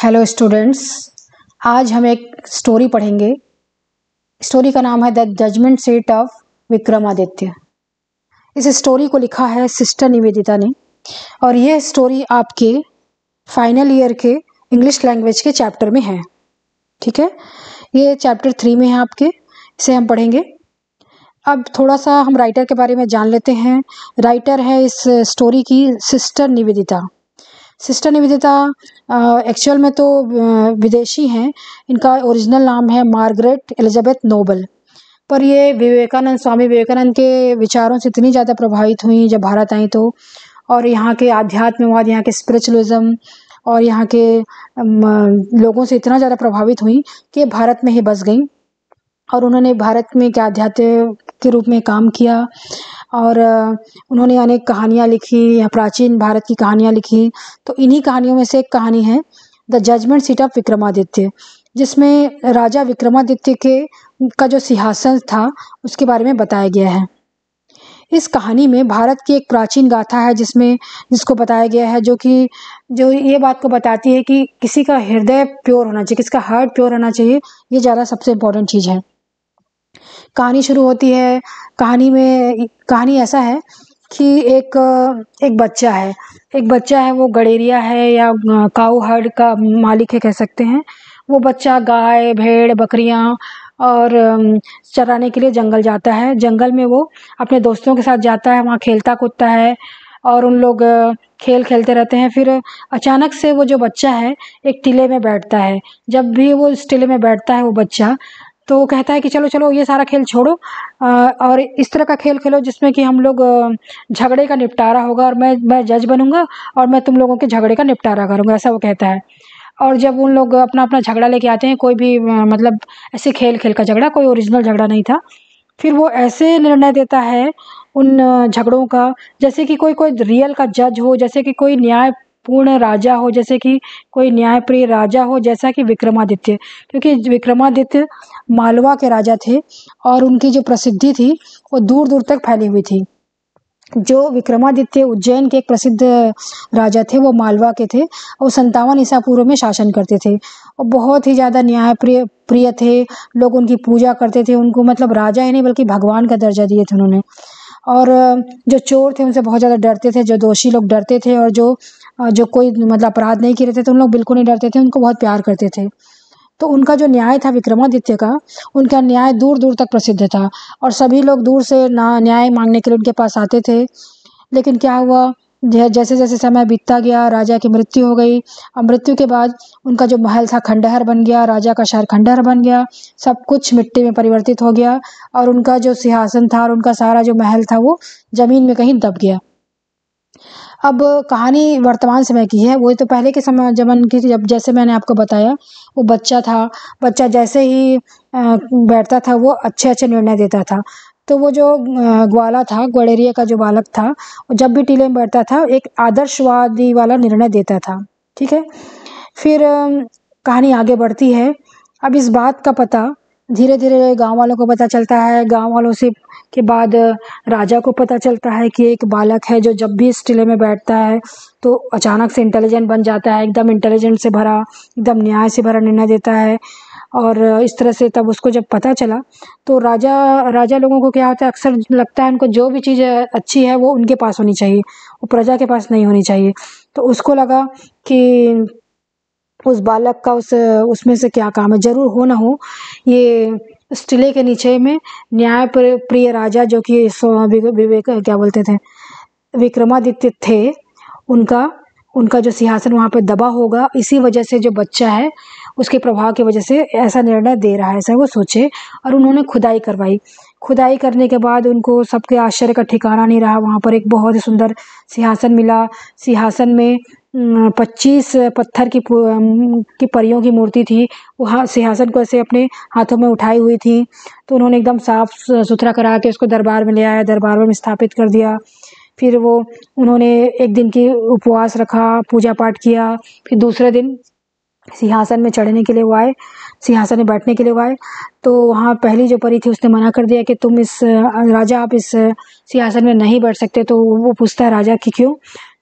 Hello students, आज हम एक स्टोरी पढ़ेंगे। स्टोरी का नाम है the judgement seat of Vikramaditya. इस स्टोरी को लिखा है सिस्टर निवेदिता ने और यह स्टोरी आपके फाइनल ईयर के इंग्लिश लैंग्वेज के चैप्टर में है। ठीक है, ये चैप्टर 3 में है आपके, इसे हम पढ़ेंगे। अब थोड़ा सा हम राइटर के बारे में जान लेते हैं। राइटर है इस स्टोरी की sister Nivedita. Sister Nivedita actual में तो विदेशी हैं। इनका ओरिजिनल नाम है मार्गरेट एलिजाबेथ नोबल, पर ये स्वामी विवेकानंद के विचारों से इतनी ज़्यादा प्रभावित हुई जब भारत आई तो, और यहाँ के आध्यात्मवाद, यहाँ के स्पिरिचुअलिज्म और यहाँ के लोगों से इतना ज़्यादा प्रभावित हुई कि भारत में ही बस गई और उन्होंने भारत में क्या आध्यात्म के रूप में काम किया और उन्होंने अनेक कहानियाँ लिखी, या प्राचीन भारत की कहानियाँ लिखी। तो इन्हीं कहानियों में से एक कहानी है the judgement seat of Vikramaditya, जिसमें राजा विक्रमादित्य का जो सिंहासन था उसके बारे में बताया गया है। इस कहानी में भारत की एक प्राचीन गाथा है जिसको बताया गया है, जो ये बात को बताती है कि किसी का हृदय प्योर होना चाहिए, किसका हार्ट प्योर होना चाहिए। ये ज़्यादा सबसे इम्पोर्टेंट चीज़ है। कहानी शुरू होती है। कहानी ऐसा है कि एक बच्चा है, वो गडेरिया है या काऊ हर्ड का मालिक है कह सकते हैं। वो बच्चा गाय, भेड़, बकरियां और चराने के लिए जंगल जाता है। जंगल में वो अपने दोस्तों के साथ जाता है, वहाँ खेलता कूदता है और उन लोग खेल खेलते रहते हैं। फिर अचानक से वो जो बच्चा है एक टीले में बैठता है। जब भी वो इस टीले में बैठता है वो बच्चा, तो वो कहता है कि चलो चलो ये सारा खेल छोड़ो और इस तरह का खेल खेलो जिसमें कि हम लोग झगड़े का निपटारा होगा और मैं जज बनूंगा और मैं तुम लोगों के झगड़े का निपटारा करूंगा, ऐसा वो कहता है। और जब उन लोग अपना अपना झगड़ा लेके आते हैं, कोई भी मतलब ऐसे खेल का झगड़ा, कोई ओरिजिनल झगड़ा नहीं था, फिर वो ऐसे निर्णय देता है उन झगड़ों का जैसे कि कोई रियल का जज हो, जैसे कि कोई न्यायपूर्ण राजा हो, जैसे कि कोई न्यायप्रिय राजा हो, जैसा कि विक्रमादित्य। क्योंकि विक्रमादित्य मालवा के राजा थे और उनकी जो प्रसिद्धि थी वो दूर दूर तक फैली हुई थी। जो विक्रमादित्य उज्जैन के एक प्रसिद्ध राजा थे, वो मालवा के थे और 57 ईसा पूर्व में शासन करते थे और बहुत ही ज़्यादा न्याय प्रिय थे। लोग उनकी पूजा करते थे, उनको मतलब राजा ही नहीं बल्कि भगवान का दर्जा दिए थे उन्होंने। और जो चोर थे उनसे बहुत ज़्यादा डरते थे, जो दोषी लोग डरते थे और जो कोई मतलब अपराध नहीं किए थे तो उन लोग बिल्कुल नहीं डरते थे, उनको बहुत प्यार करते थे। तो उनका जो न्याय था विक्रमादित्य का, उनका न्याय दूर दूर तक प्रसिद्ध था और सभी लोग दूर से न्याय मांगने के लिए उनके पास आते थे। लेकिन क्या हुआ, जैसे जैसे समय बीतता गया, राजा की मृत्यु हो गई और मृत्यु के बाद उनका जो महल था खंडहर बन गया, राजा का शहर खंडहर बन गया, सब कुछ मिट्टी में परिवर्तित हो गया और उनका जो सिंहासन था और उनका सारा जो महल था वो जमीन में कहीं दब गया। अब कहानी वर्तमान समय की है, वही तो पहले के समय जमाने की थी। जब जैसे मैंने आपको बताया, वो बच्चा था, बच्चा जैसे ही बैठता था वो अच्छे अच्छे निर्णय देता था। तो वो जो ग्वाला था, ग्वालेरिया का जो बालक था, वो जब भी टीले में बैठता था एक आदर्शवादी वाला निर्णय देता था। ठीक है, फिर कहानी आगे बढ़ती है। अब इस बात का पता धीरे धीरे गांव वालों को पता चलता है। गांव वालों से के बाद राजा को पता चलता है कि एक बालक है जो जब भी इस टीले में बैठता है तो अचानक से इंटेलिजेंट बन जाता है, एकदम इंटेलिजेंट से भरा, एकदम न्याय से भरा निर्णय देता है। और इस तरह से तब उसको जब पता चला तो राजा लोगों को क्या होता है, अक्सर लगता है उनको जो भी चीज़ अच्छी है वो उनके पास होनी चाहिए, वो प्रजा के पास नहीं होनी चाहिए। तो उसको लगा कि उस बालक का उसमें से क्या काम है, जरूर हो ना हो ये इस टीले के नीचे में न्याय प्रिय राजा जो कि विवेक क्या बोलते थे, विक्रमादित्य थे, उनका जो सिंहासन वहाँ पे दबा होगा। इसी वजह से जो बच्चा है उसके प्रभाव की वजह से ऐसा निर्णय दे रहा है, ऐसा वो सोचे। और उन्होंने खुदाई करवाई। खुदाई करने के बाद उनको सबके आश्चर्य का ठिकाना नहीं रहा। वहाँ पर एक बहुत ही सुंदर सिंहासन मिला। सिंहासन में 25 पत्थर की परियों की मूर्ति थी। वो सिंहासन को ऐसे अपने हाथों में उठाई हुई थी। तो उन्होंने एकदम साफ सुथरा करा के उसको दरबार में ले आया, दरबार में स्थापित कर दिया। फिर उन्होंने एक दिन की उपवास रखा, पूजा पाठ किया। फिर दूसरे दिन सिंहासन में चढ़ने के लिए वो आए, सिंहासन में बैठने के लिए वो आए। तो वहाँ पहली जो परी थी उसने मना कर दिया कि तुम राजा आप इस सिंहासन में नहीं बैठ सकते। तो वो पूछता है राजा कि क्यों?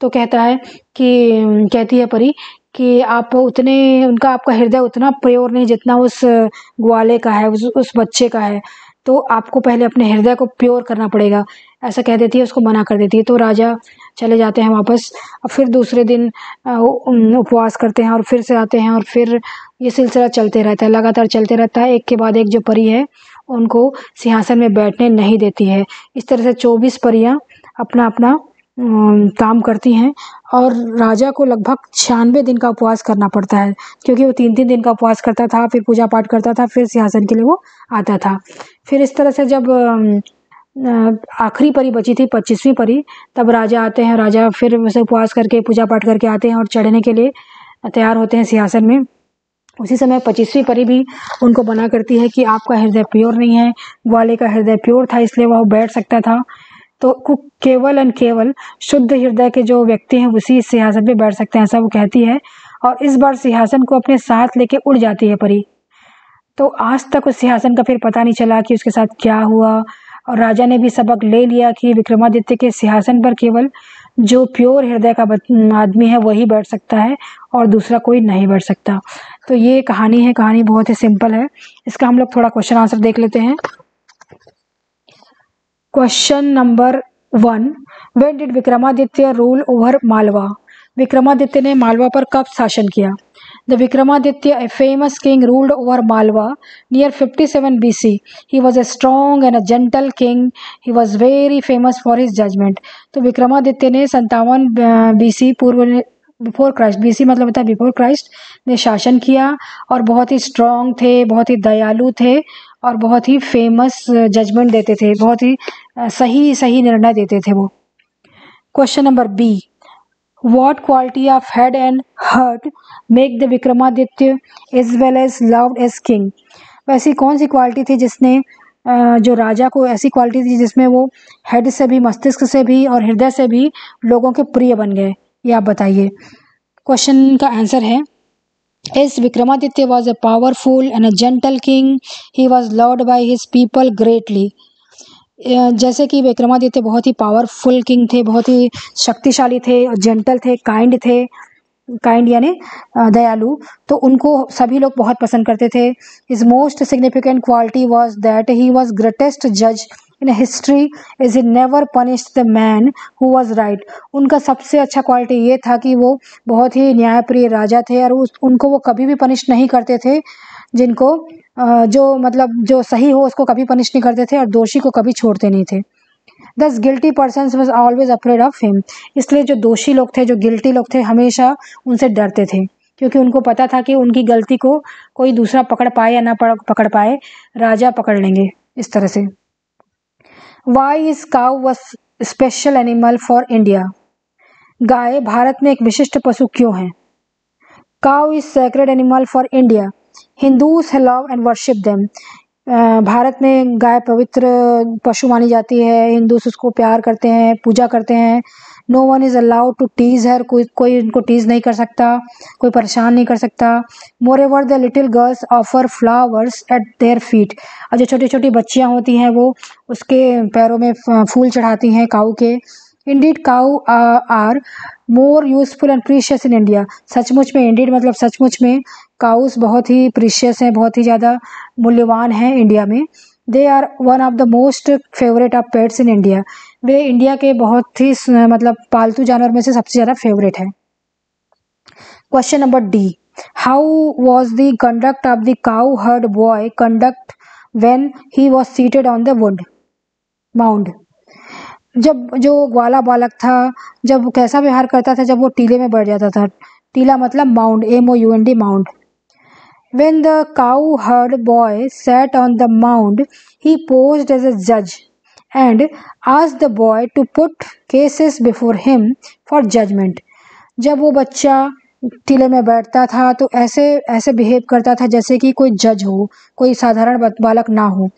तो कहती है परी कि आप उतने उनका आपका हृदय उतना प्योर नहीं जितना उस ग्वाले का है, उस बच्चे का है, तो आपको पहले अपने हृदय को प्योर करना पड़ेगा, ऐसा कह देती है, उसको मना कर देती है। तो राजा चले जाते हैं वापस, और फिर दूसरे दिन उपवास करते हैं और फिर से आते हैं, और फिर ये सिलसिला चलते रहता है, लगातार चलते रहता है। एक के बाद एक जो परी है उनको सिंहासन में बैठने नहीं देती है। इस तरह से 24 परियां अपना अपना काम करती हैं, और राजा को लगभग 96 दिन का उपवास करना पड़ता है, क्योंकि वो 3-3 दिन का उपवास करता था, फिर पूजा पाठ करता था, फिर सिंहासन के लिए वो आता था। फिर इस तरह से जब आखिरी परी बची थी, 25वीं परी, तब राजा आते हैं। राजा फिर वैसे उपवास करके पूजा पाठ करके आते हैं और चढ़ने के लिए तैयार होते हैं सिंहासन में। उसी समय 25वीं परी भी उनको मना करती है कि आपका हृदय प्योर नहीं है, ग्वाले का हृदय प्योर था इसलिए वह बैठ सकता था। तो केवल एंड केवल शुद्ध हृदय के जो व्यक्ति हैं उसी सिंहासन पे बैठ सकते हैं, ऐसा वो कहती है। और इस बार सिंहासन को अपने साथ लेके उड़ जाती है परी। तो आज तक उस सिंहासन का फिर पता नहीं चला कि उसके साथ क्या हुआ, और राजा ने भी सबक ले लिया कि विक्रमादित्य के सिंहासन पर केवल जो प्योर हृदय का आदमी है वही बैठ सकता है, और दूसरा कोई नहीं बैठ सकता। तो ये कहानी है, कहानी बहुत ही सिंपल है। इसका हम लोग थोड़ा क्वेश्चन आंसर देख लेते हैं। Question number 1, when did Vikramaditya rule over Malwa? Vikramaditya ने मालवा पर कब शासन किया? The Vikramaditya, a famous king, ruled over Malwa near 57 BC. He was a strong and a gentle king. He was very famous for his judgment. तो विक्रमादित्य ने 57 BC पूर्व before Christ, BC मतलब होता है बिफोर क्राइस्ट, ने शासन किया, और बहुत ही स्ट्रांग थे, बहुत ही दयालु थे, और बहुत ही फेमस जजमेंट देते थे, बहुत ही सही सही निर्णय देते थे वो। Question number B, What quality of head and heart make the Vikramaditya as well as loved as king? वैसी कौन सी क्वालिटी थी जिसने जो राजा को, ऐसी क्वालिटी थी जिसमें वो हेड से भी, मस्तिष्क से भी और हृदय से भी लोगों के प्रिय बन गए, ये आप बताइए। क्वेश्चन का आंसर है, As Vikramaditya was a powerful and a gentle king, he was loved by his people greatly. जैसे कि विक्रमादित्य बहुत ही पावरफुल किंग थे, बहुत ही शक्तिशाली थे, जेंटल थे, काइंड यानी दयालु, तो उनको सभी लोग बहुत पसंद करते थे। His most significant quality was that he was greatest जज in history, is he never punished the man who was right. उनका सबसे अच्छा क्वालिटी ये था कि वो बहुत ही न्यायप्रिय राजा थे, और उनको वो कभी भी पनिश नहीं करते थे, जिनको जो सही हो उसको कभी पनिश नहीं करते थे, और दोषी को कभी छोड़ते नहीं थे। Thus guilty persons was always afraid of him. इसलिए जो दोषी लोग थे, जो गिल्टी लोग थे, हमेशा उनसे डरते थे, क्योंकि उनको पता था कि उनकी गलती को कोई दूसरा पकड़ पाए या ना पकड़ पाए, राजा पकड़ लेंगे इस तरह से। Why is cow was special animal for India? गाय भारत में एक विशिष्ट पशु क्यों है? Cow is sacred animal for India. Hindus love and worship them. Bharat में गाय पवित्र पशु मानी जाती है, हिंदूस उसको प्यार करते हैं, पूजा करते हैं। No one is allowed to tease her, कोई उनको टीज नहीं कर सकता, कोई परेशान नहीं कर सकता। Moreover the little girls offer flowers at their feet. और जो छोटी छोटी बच्चियां होती हैं वो उसके पैरों में फूल चढ़ाती हैं काऊ के। Indeed cow are more useful and precious in India. सचमुच में, इंडीड मतलब सचमुच में, काउस बहुत ही प्रीशियस हैं, बहुत ही ज़्यादा मूल्यवान हैं इंडिया में। They are one of the most favourite of pets in India. वे इंडिया के बहुत ही मतलब पालतू जानवर में से सबसे ज़्यादा फेवरेट है। Question number D, how was the conduct of the cow heard boy conduct when he was seated on the wood mound? जब जो ग्वाला बालक था, जब कैसा व्यवहार करता था जब वो टीले में बैठ जाता था? टीला मतलब mound, MOUND mound. When the cow-herd boy sat on the mound, he posed as a judge and asked the boy to put cases before him for judgment. जब वो बच्चा टीले में बैठता था तो ऐसे बिहेव करता था जैसे कि कोई जज हो, कोई साधारण बालक ना हो,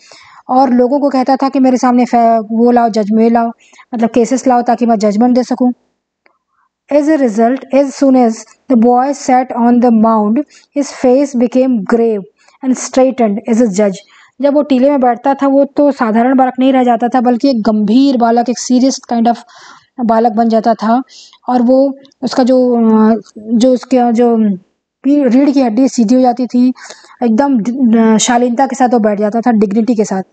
और लोगों को कहता था कि मेरे सामने वो लाओ, जजमेंट लाओ, मतलब केसेस लाओ ताकि मैं जजमेंट दे सकूं। As a result, as soon as the boy sat on the mound, his face became grave and straightened as a judge. जब वो टीले में बैठता था वो तो साधारण बालक नहीं रह जाता था, बल्कि एक गंभीर बालक, एक सीरियस काइंड ऑफ बालक बन जाता था और वो उसका जो रीढ़ की हड्डी सीधी हो जाती थी, एकदम शालीनता के साथ वो बैठ जाता था, डिग्निटी के साथ।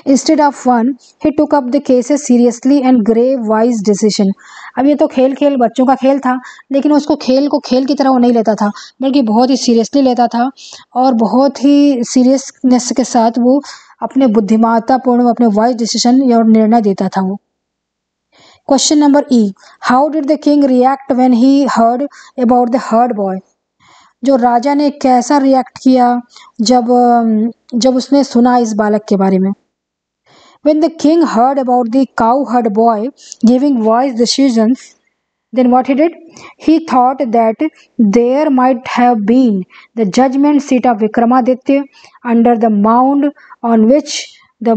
Instead of fun, he took up the cases seriously and grave wise decision. अब ये तो खेल बच्चों का खेल था, लेकिन उसको खेल को खेल की तरह वो नहीं लेता था, बल्कि बहुत ही सीरियसली लेता था और बहुत ही सीरियसनेस के साथ वो अपने बुद्धिमत्तापूर्ण अपने वाइज डिसीजन और निर्णय देता था वो। Question number E, how did the king react when he heard about the heard boy? जो राजा ने कैसा रिएक्ट किया जब उसने सुना इस बालक के बारे में। When the king heard about the cowherd boy giving wise decisions, then what he did? He thought that there might have been the judgment seat of Vikramaditya under the mound on which the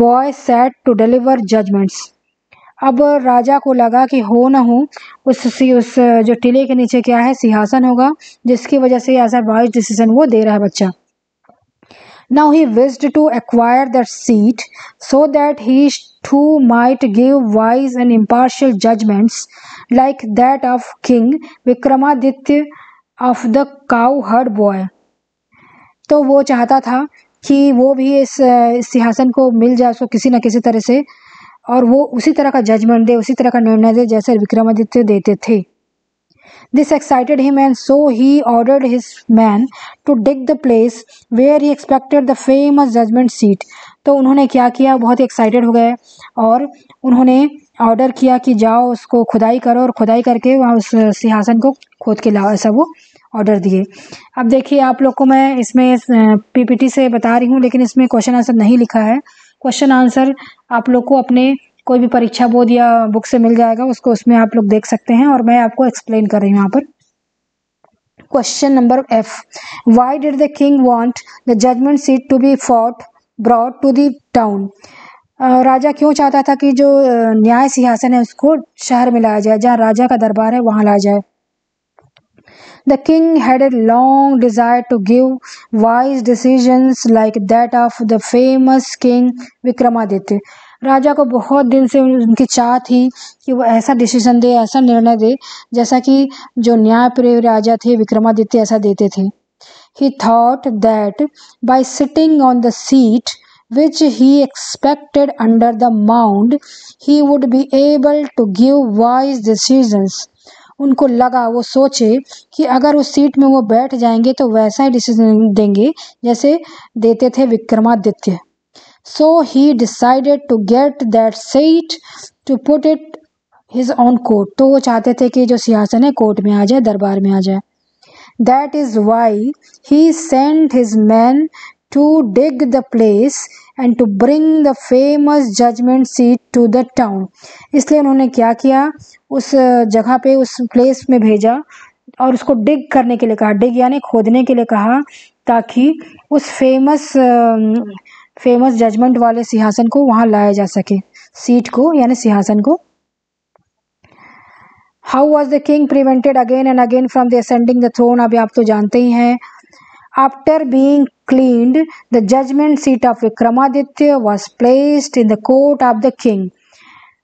boy sat to deliver judgments. अब राजा को लगा कि हो न हो उस जो टीले के नीचे क्या है, सिंहासन होगा, जिसकी वजह से ऐसा वाइज डिसीजन वो दे रहा है बच्चा। Now he wished to acquire that seat so that he too might give wise and impartial judgments like that of King Vikramaditya of the cowherd boy. तो वो चाहता था कि वो भी इस सिंहासन को मिल जाए उसको किसी न किसी तरह से, और वो उसी तरह का जजमेंट दे, उसी तरह का निर्णय दे जैसे विक्रमादित्य देते थे। This excited him and so he ordered his men to dig the place where he expected the famous judgment seat. तो उन्होंने क्या किया, बहुत ही एक्साइटेड हो गए और उन्होंने ऑर्डर किया कि जाओ उसको खुदाई करो, और खुदाई करके वहाँ उस सिंहासन को खोद के लाओ, ऐसा वो ऑर्डर दिए। अब देखिए आप लोग को मैं इसमें पीपीटी से बता रही हूँ, लेकिन इसमें क्वेश्चन आंसर नहीं लिखा है। क्वेश्चन आंसर आप लोग को अपने कोई भी परीक्षा बोर्ड या बुक से मिल जाएगा, उसको उसमें आप लोग देख सकते हैं और मैं आपको एक्सप्लेन कर रही हूँ यहाँ पर। Question number F, why did the king want the judgement seat to be brought to the town? राजा क्यों चाहता था कि जो न्याय सिंहासन है उसको शहर में लाया जाए, जहाँ राजा का दरबार है वहां लाया जाए। The king had a long desire to give wise decisions like that of the famous king Vikramaditya. राजा को बहुत दिन से उनकी चाह थी कि वो ऐसा डिसीजन दे, ऐसा निर्णय दे जैसा कि जो न्यायप्रिय राजा थे विक्रमादित्य ऐसा देते थे। He thought that by sitting on the seat which he expected under the mound, he would be able to give wise decisions. उनको लगा, वो सोचे कि अगर उस सीट में वो बैठ जाएंगे तो वैसा ही डिसीजन देंगे जैसे देते थे Vikramaditya. So he decided to get that seat to put it his own court. तो वो चाहते थे कि जो सिंहासन है कोर्ट में आ जाए, दरबार में आ जाए। That is why he sent his men to dig the place and to bring the famous judgment seat to the town. इसलिए उन्होंने क्या किया, उस जगह पे उस प्लेस में भेजा और उसको डिग करने के लिए कहा, डिग यानी खोदने के लिए कहा, ताकि उस फेमस जजमेंट वाले सिंहासन को वहां लाया जा सके, सीट को यानी सिंहासन को। How was the king prevented again and again from the ascending the throne? अभी आप तो जानते ही हैं। After being cleaned, the judgment seat of Vikramaditya was placed in the court of the king.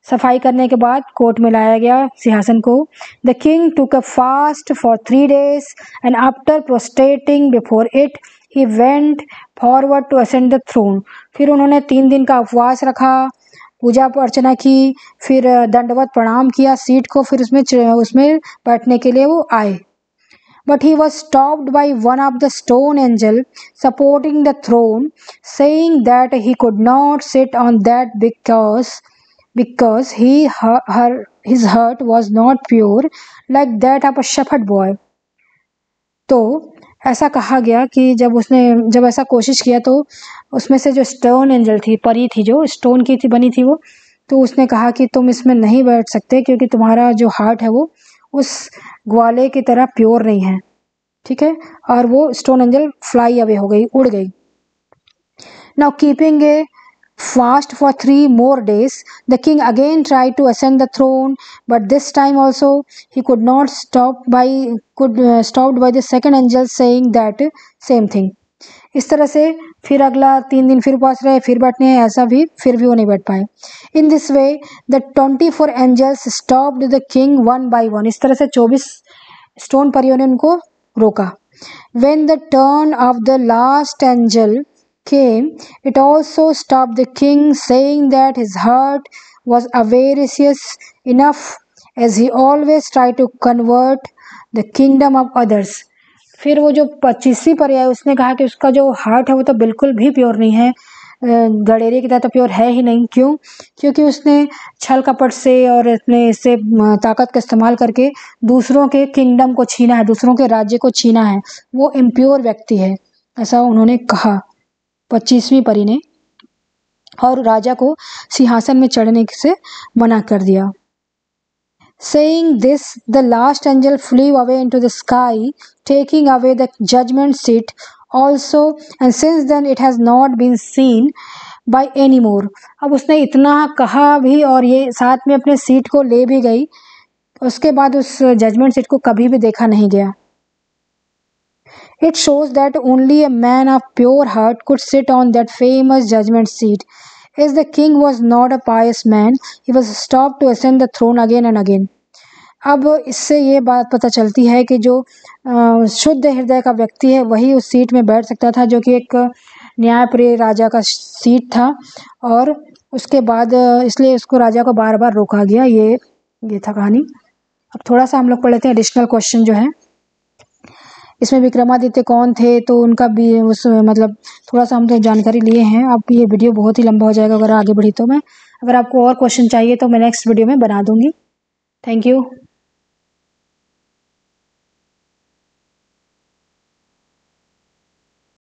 सफाई करने के बाद कोर्ट में लाया गया सिंहासन को। The king took a fast for 3 days and after prostrating before it, he went forward to ascend the throne. फिर उन्होंने 3 दिन का उपवास रखा, पूजा अर्चना की, फिर दंडवत प्रणाम किया सीट को, फिर उसमें बैठने के लिए वो आए। But he was stopped by one of the stone angel supporting the throne, saying that he could not sit on that because his heart was not pure like that of a shepherd boy. तो ऐसा कहा गया कि जब ऐसा कोशिश किया तो उसमें से जो स्टोन एंजल थी, परी थी जो स्टोन की थी बनी थी वो, तो उसने कहा कि तुम इसमें नहीं बैठ सकते क्योंकि तुम्हारा जो हार्ट है वो उस ग्वाले की तरह प्योर नहीं है, ठीक है। और वो स्टोन एंजल फ्लाई अवे हो गई, उड़ गई। Now keeping A fast for 3 more days, the king again tried to ascend the throne, but this time also he could not stopped by the second angel saying that same thing. इस तरह से फिर अगला 3 दिन फिर उपवास रहे, फिर बैठने हैं, ऐसा भी फिर भी वो नहीं बैठ पाए। In this way the 24 angels stopped the king one by one. इस तरह से 24 स्टोन परियों ने उनको रोका। When the turn of the last angel came, it also stopped the king, saying that his heart was avaricious enough, as he always tried to convert the kingdom of others. फिर वो जो 25वीं पर्याय उसने कहा कि उसका जो हार्ट है वो तो बिल्कुल भी प्योर नहीं है, गडेरे की तरह तो प्योर है ही नहीं। क्यों? क्योंकि उसने छल कपट से और अपने इससे ताकत का इस्तेमाल करके दूसरों के किंगडम को छीना है, दूसरों के राज्य को छीना है, वो इम्प्योर व्यक्ति है, ऐसा उन्होंने कहा 25वीं परी ने, और राजा को सिंहासन में चढ़ने से मना कर दिया। Saying this, the last angel flew away into the sky, taking away the judgment seat also, and since then it has not been seen by any more. अब उसने इतना कहा भी और ये साथ में अपने सीट को ले भी गई, उसके बाद उस जजमेंट सीट को कभी भी देखा नहीं गया। It shows that only a man of pure heart could sit on that famous judgment seat. As the king was not a pious man, he was stopped to ascend the throne again and again. अब इससे ये बात पता चलती है कि जो शुद्ध हृदय का व्यक्ति है वही उस सीट में बैठ सकता था, जो कि एक न्यायप्रिय राजा का सीट था, और उसके बाद इसलिए उसको राजा को बार बार रोका गया। ये था कहानी। अब थोड़ा सा हम लोग पढ़ लेते हैं एडिशनल क्वेश्चन जो है इसमें। विक्रमादित्य कौन थे, तो उनका भी उस मतलब थोड़ा सा हम तो जानकारी लिए हैं। अब ये वीडियो बहुत ही लंबा हो जाएगा अगर आगे बढ़ी तो मैं, अगर आपको और क्वेश्चन चाहिए तो मैं नेक्स्ट वीडियो में बना दूंगी। Thank you.